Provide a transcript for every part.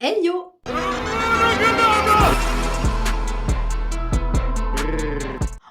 Hey yo!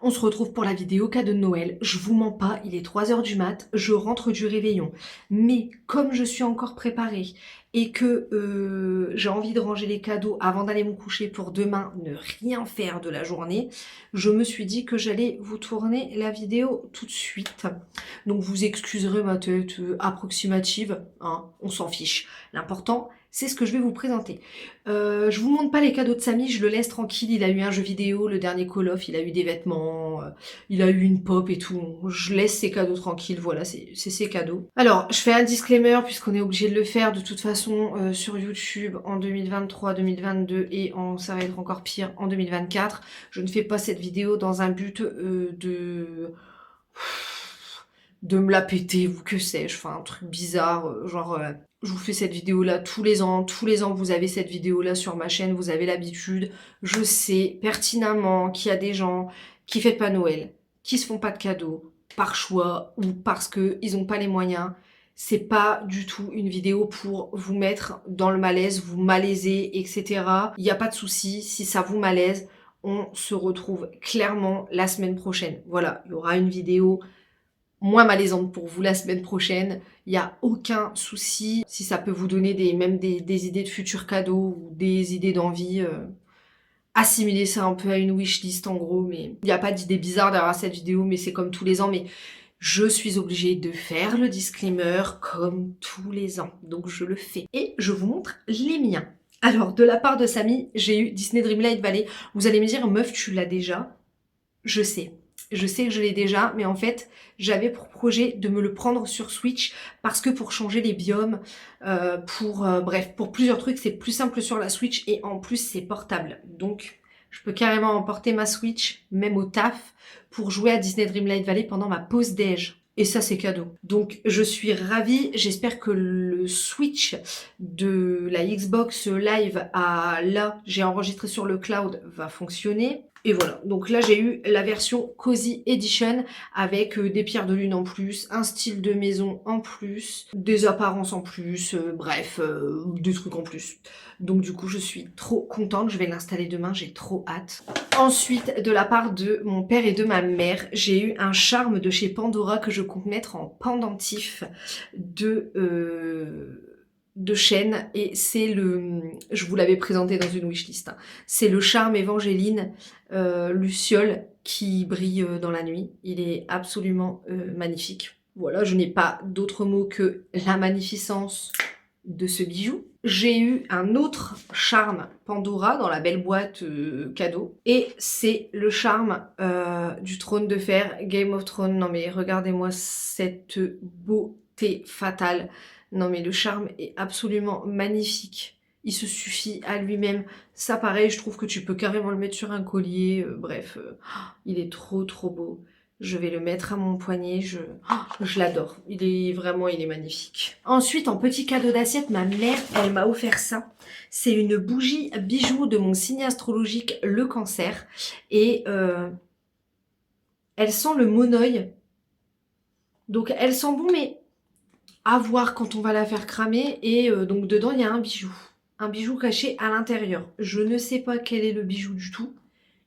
On se retrouve pour la vidéo cadeau de Noël. Je vous mens pas, il est 3 h du mat, je rentre du réveillon. Mais comme je suis encore préparée et que j'ai envie de ranger les cadeaux avant d'aller me coucher pour demain ne rien faire de la journée, je me suis dit que j'allais vous tourner la vidéo tout de suite. Donc vous excuserez ma tête approximative, hein, on s'en fiche. L'important, c'est ce que je vais vous présenter. Je vous montre pas les cadeaux de Samy, je le laisse tranquille, il a eu un jeu vidéo, le dernier Call of, il a eu des vêtements, il a eu une pop et tout. Je laisse ses cadeaux tranquilles, voilà, c'est ses cadeaux. Alors, je fais un disclaimer puisqu'on est obligé de le faire de toute façon sur YouTube en 2023, 2022 et ça va être encore pire en 2024. Je ne fais pas cette vidéo dans un but de me la péter ou que sais-je, enfin un truc bizarre, je vous fais cette vidéo là tous les ans vous avez cette vidéo là sur ma chaîne, vous avez l'habitude, je sais pertinemment qu'il y a des gens qui fêtent pas Noël, qui se font pas de cadeaux, par choix ou parce que ils ont pas les moyens. C'est pas du tout une vidéo pour vous mettre dans le malaise, vous malaiser, etc. Il n'y a pas de souci, si ça vous malaise, on se retrouve clairement la semaine prochaine. Voilà, il y aura une vidéo moins malaisante pour vous la semaine prochaine. Il n'y a aucun souci. Si ça peut vous donner des idées de futurs cadeaux ou des idées d'envie, assimilez ça un peu à une wishlist en gros. Mais il n'y a pas d'idée bizarre derrière cette vidéo, mais c'est comme tous les ans. Mais je suis obligée de faire le disclaimer comme tous les ans. Donc je le fais. Et je vous montre les miens. Alors, de la part de Samy, j'ai eu Disney Dreamlight Valley. Vous allez me dire, meuf, tu l'as déjà? Je sais. Je sais que je l'ai déjà, mais en fait, j'avais pour projet de me le prendre sur Switch parce que pour changer les biomes, bref, pour plusieurs trucs, c'est plus simple sur la Switch et en plus, c'est portable. Donc, je peux carrément emporter ma Switch, même au taf, pour jouer à Disney Dreamlight Valley pendant ma pause déj. Et ça, c'est cadeau. Donc, je suis ravie. J'espère que le Switch de la Xbox Live j'ai enregistré sur le cloud, va fonctionner. Et voilà, donc là j'ai eu la version Cozy Edition avec des pierres de lune en plus, un style de maison en plus, des apparences en plus, bref, des trucs en plus. Donc du coup je suis trop contente, je vais l'installer demain, j'ai trop hâte. Ensuite, de la part de mon père et de ma mère, j'ai eu un charme de chez Pandora que je compte mettre en pendentif de chaîne et c'est je vous l'avais présenté dans une wishlist, hein. C'est le charme Évangéline Luciole qui brille dans la nuit. Il est absolument magnifique. Voilà, je n'ai pas d'autre mot que la magnificence de ce bijou. J'ai eu un autre charme Pandora dans la belle boîte cadeau et c'est le charme du trône de fer Game of Thrones. Non mais regardez-moi cette beauté fatale. Non mais le charme est absolument magnifique. Il se suffit à lui-même. Ça pareil, je trouve que tu peux carrément le mettre sur un collier. Bref, il est trop trop beau. Je vais le mettre à mon poignet, je l'adore. Il est magnifique. Ensuite, en petit cadeau d'assiette, ma mère, elle m'a offert ça. C'est une bougie bijou de mon signe astrologique, le Cancer. Et elle sent le monoeil. Donc elle sent bon, mais à voir quand on va la faire cramer. Et donc dedans, il y a un bijou. Un bijou caché à l'intérieur. Je ne sais pas quel est le bijou du tout.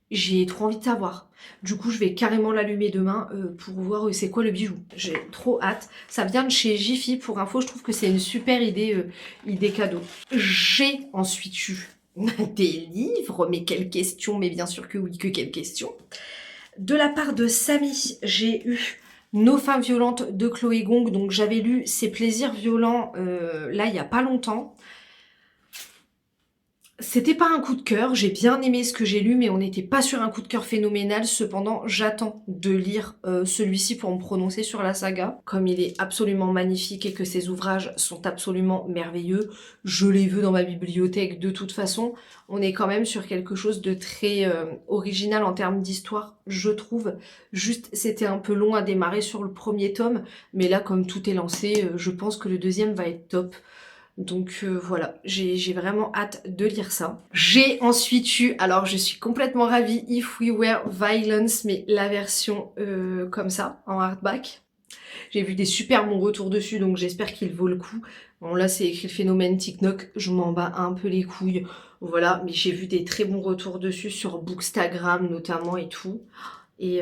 J'ai trop envie de savoir. Du coup, je vais carrément l'allumer demain pour voir c'est quoi le bijou. J'ai trop hâte. Ça vient de chez Jiffy. Pour info, je trouve que c'est une super idée cadeau. J'ai ensuite eu des livres. Mais quelles questions? Mais bien sûr que oui, que quelles questions. De la part de Samy, j'ai eu Nos femmes violentes de Chloé Gong. Donc j'avais lu Ses plaisirs violents là il n'y a pas longtemps. C'était pas un coup de cœur, j'ai bien aimé ce que j'ai lu, mais on n'était pas sur un coup de cœur phénoménal. Cependant, j'attends de lire celui-ci pour me prononcer sur la saga. Comme il est absolument magnifique et que ses ouvrages sont absolument merveilleux, je les veux dans ma bibliothèque de toute façon. On est quand même sur quelque chose de très original en termes d'histoire, je trouve. Juste, c'était un peu long à démarrer sur le premier tome, mais là, comme tout est lancé, je pense que le deuxième va être top. Donc voilà, j'ai vraiment hâte de lire ça. J'ai ensuite eu, alors je suis complètement ravie, If We Were Violence, mais la version comme ça, en hardback. J'ai vu des super bons retours dessus, donc j'espère qu'il vaut le coup. Bon, là, c'est écrit le phénomène TikTok, je m'en bats un peu les couilles. Voilà, mais j'ai vu des très bons retours dessus sur Bookstagram notamment et tout. Et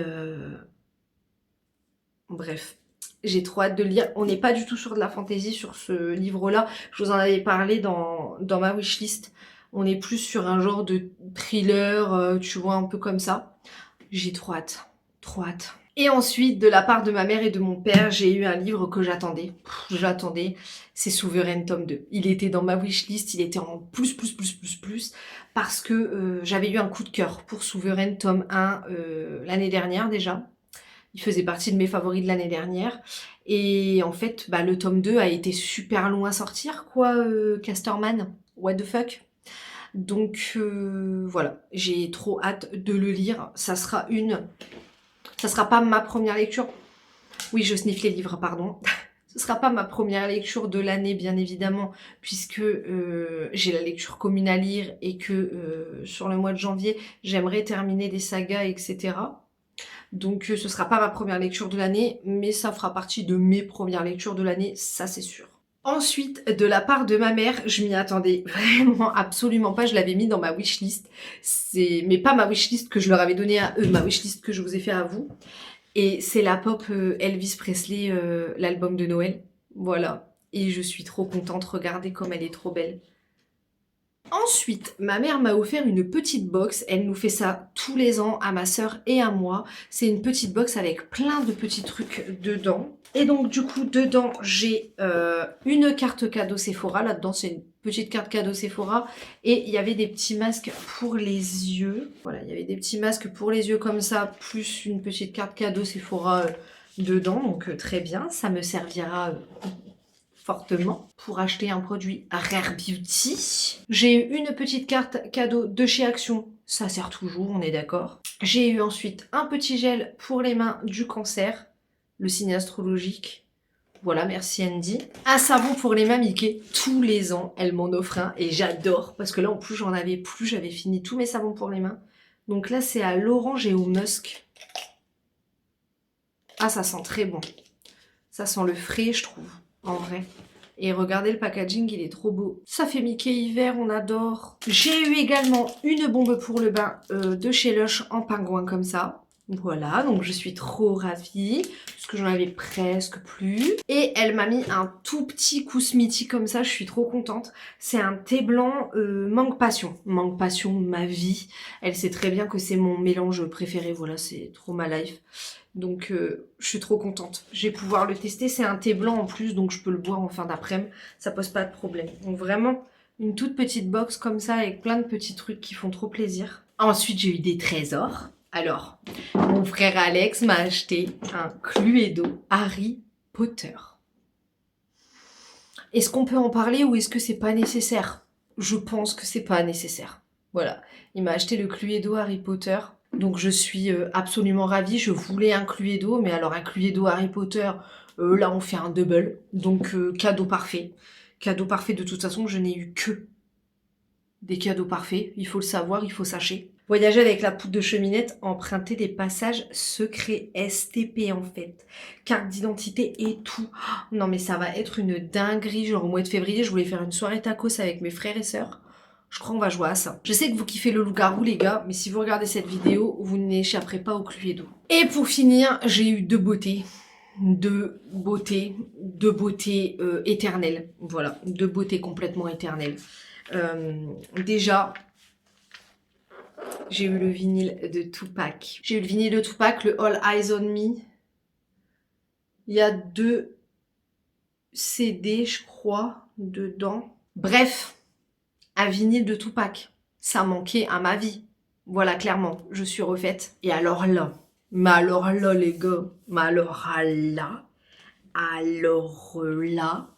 bref, j'ai trop hâte de le lire. On n'est pas du tout sur de la fantaisie sur ce livre-là. Je vous en avais parlé dans ma wishlist. On est plus sur un genre de thriller, tu vois, un peu comme ça. J'ai trop hâte, trop hâte. Et ensuite, de la part de ma mère et de mon père, j'ai eu un livre que j'attendais. J'attendais, c'est Souverain tome 2. Il était dans ma wishlist, il était en plus, parce que j'avais eu un coup de cœur pour Souverain tome 1 l'année dernière déjà. Il faisait partie de mes favoris de l'année dernière. Et en fait, bah, le tome 2 a été super long à sortir, quoi, Casterman. What the fuck? Donc voilà, j'ai trop hâte de le lire. Ça sera pas ma première lecture. Oui, je sniffe les livres, pardon. Ce sera pas ma première lecture de l'année, bien évidemment, puisque j'ai la lecture commune à lire et que sur le mois de janvier, j'aimerais terminer des sagas, etc. Donc ce sera pas ma première lecture de l'année, mais ça fera partie de mes premières lectures de l'année, ça c'est sûr. Ensuite, de la part de ma mère, je m'y attendais vraiment absolument pas, je l'avais mis dans ma wishlist. Mais pas ma wishlist que je leur avais donnée à eux, ma wishlist que je vous ai fait à vous. Et c'est la pop Elvis Presley, l'album de Noël. Voilà. Et je suis trop contente, regardez comme elle est trop belle. Ensuite, ma mère m'a offert une petite box. Elle nous fait ça tous les ans à ma sœur et à moi. C'est une petite box avec plein de petits trucs dedans. Et donc du coup, dedans, j'ai une carte cadeau Sephora. Là-dedans, c'est une petite carte cadeau Sephora. Et il y avait des petits masques pour les yeux. Voilà, il y avait des petits masques pour les yeux comme ça, plus une petite carte cadeau Sephora dedans. Donc très bien, ça me servira fortement pour acheter un produit Rare Beauty. J'ai eu une petite carte cadeau de chez Action, ça sert toujours, on est d'accord. J'ai eu ensuite un petit gel pour les mains du cancer, le signe astrologique. Voilà, merci Andy. Un savon pour les mains Mickey. Tous les ans, elle m'en offre un et j'adore parce que là en plus j'en avais plus, j'avais fini tous mes savons pour les mains. Donc là c'est à l'orange et au musk. Ah, ça sent très bon. Ça sent le frais, je trouve, en vrai. Et regardez le packaging, il est trop beau. Ça fait Mickey hiver, on adore. J'ai eu également une bombe pour le bain de chez Lush en pingouin comme ça. Voilà, donc je suis trop ravie, parce que j'en avais presque plus. Et elle m'a mis un tout petit Kousmiti comme ça, je suis trop contente. C'est un thé blanc mangue passion. Mangue passion, ma vie. Elle sait très bien que c'est mon mélange préféré, voilà, c'est trop ma life. Donc je suis trop contente. Je vais pouvoir le tester. C'est un thé blanc en plus, donc je peux le boire en fin d'après-midi. Ça pose pas de problème. Donc vraiment une toute petite box comme ça avec plein de petits trucs qui font trop plaisir. Ensuite j'ai eu des trésors. Alors, mon frère Alex m'a acheté un Cluedo Harry Potter. Est-ce qu'on peut en parler ou est-ce que c'est pas nécessaire? Je pense que c'est pas nécessaire. Voilà. Il m'a acheté le Cluedo Harry Potter. Donc je suis absolument ravie. Je voulais un Cluedo, mais alors un Cluedo Harry Potter, là on fait un double. Donc cadeau parfait. Cadeau parfait, de toute façon, je n'ai eu que des cadeaux parfaits. Il faut le savoir, il faut sachez. Voyager avec la poudre de cheminette, emprunter des passages secrets STP en fait. Carte d'identité et tout. Oh, non mais ça va être une dinguerie. Genre au mois de février, je voulais faire une soirée tacos avec mes frères et sœurs. Je crois qu'on va jouer à ça. Je sais que vous kiffez le loup-garou les gars, mais si vous regardez cette vidéo, vous n'échapperez pas au Cluedo. Et pour finir, j'ai eu deux beautés. Deux beautés éternelles. Voilà, deux beautés complètement éternelles. Déjà, j'ai eu le vinyle de Tupac. J'ai eu le vinyle de Tupac, le All Eyes on Me. Il y a 2 CD, je crois, dedans. Bref, un vinyle de Tupac. Ça manquait à ma vie. Voilà, clairement, je suis refaite. Et alors là, les gars, alors là,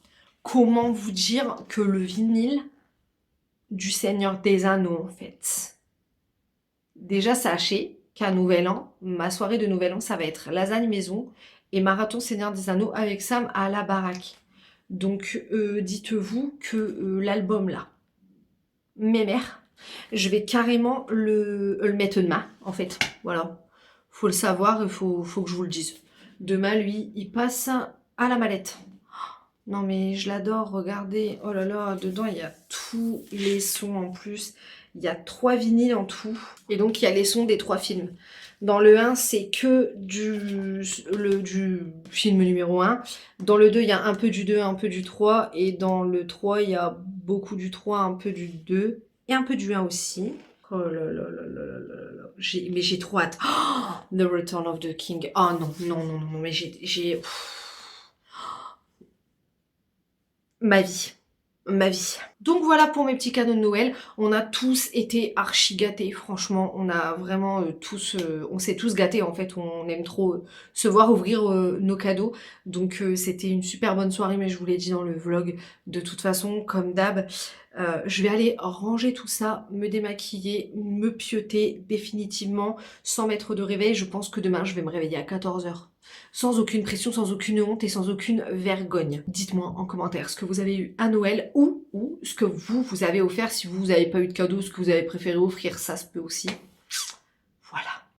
comment vous dire que le vinyle du Seigneur des Anneaux, en fait. Déjà, sachez qu'à Nouvel An, ma soirée de Nouvel An, ça va être lasagne maison et marathon Seigneur des Anneaux avec Sam à la baraque. Donc, dites-vous que l'album là, mes mères, je vais carrément le mettre de main, en fait. Voilà. Faut le savoir, faut que je vous le dise. Demain, lui, il passe à la mallette. Non mais je l'adore, regardez. Oh là là, dedans il y a tous les sons en plus. Il y a 3 vinyles en tout. Et donc il y a les sons des 3 films. Dans le 1, c'est que du film numéro 1. Dans le 2, il y a un peu du 2, un peu du 3. Et dans le 3, il y a beaucoup du 3, un peu du 2. Et un peu du 1 aussi. Oh là là là là là là là. Mais j'ai trop hâte. Oh, The Return of the King. Oh non, non, non, non, mais j'ai... Ma vie. Ma vie. Donc voilà pour mes petits cadeaux de Noël. On a tous été archi gâtés, franchement. On a vraiment on s'est tous gâtés en fait. On aime trop se voir ouvrir nos cadeaux. Donc c'était une super bonne soirée, mais je vous l'ai dit dans le vlog. De toute façon, comme d'hab, je vais aller ranger tout ça, me démaquiller, me pioter définitivement, sans mettre de réveil. Je pense que demain, je vais me réveiller à 14 h. Sans aucune pression, sans aucune honte et sans aucune vergogne. Dites-moi en commentaire ce que vous avez eu à Noël ou ce que vous avez offert si vous n'avez pas eu de cadeau, ce que vous avez préféré offrir, ça se peut aussi.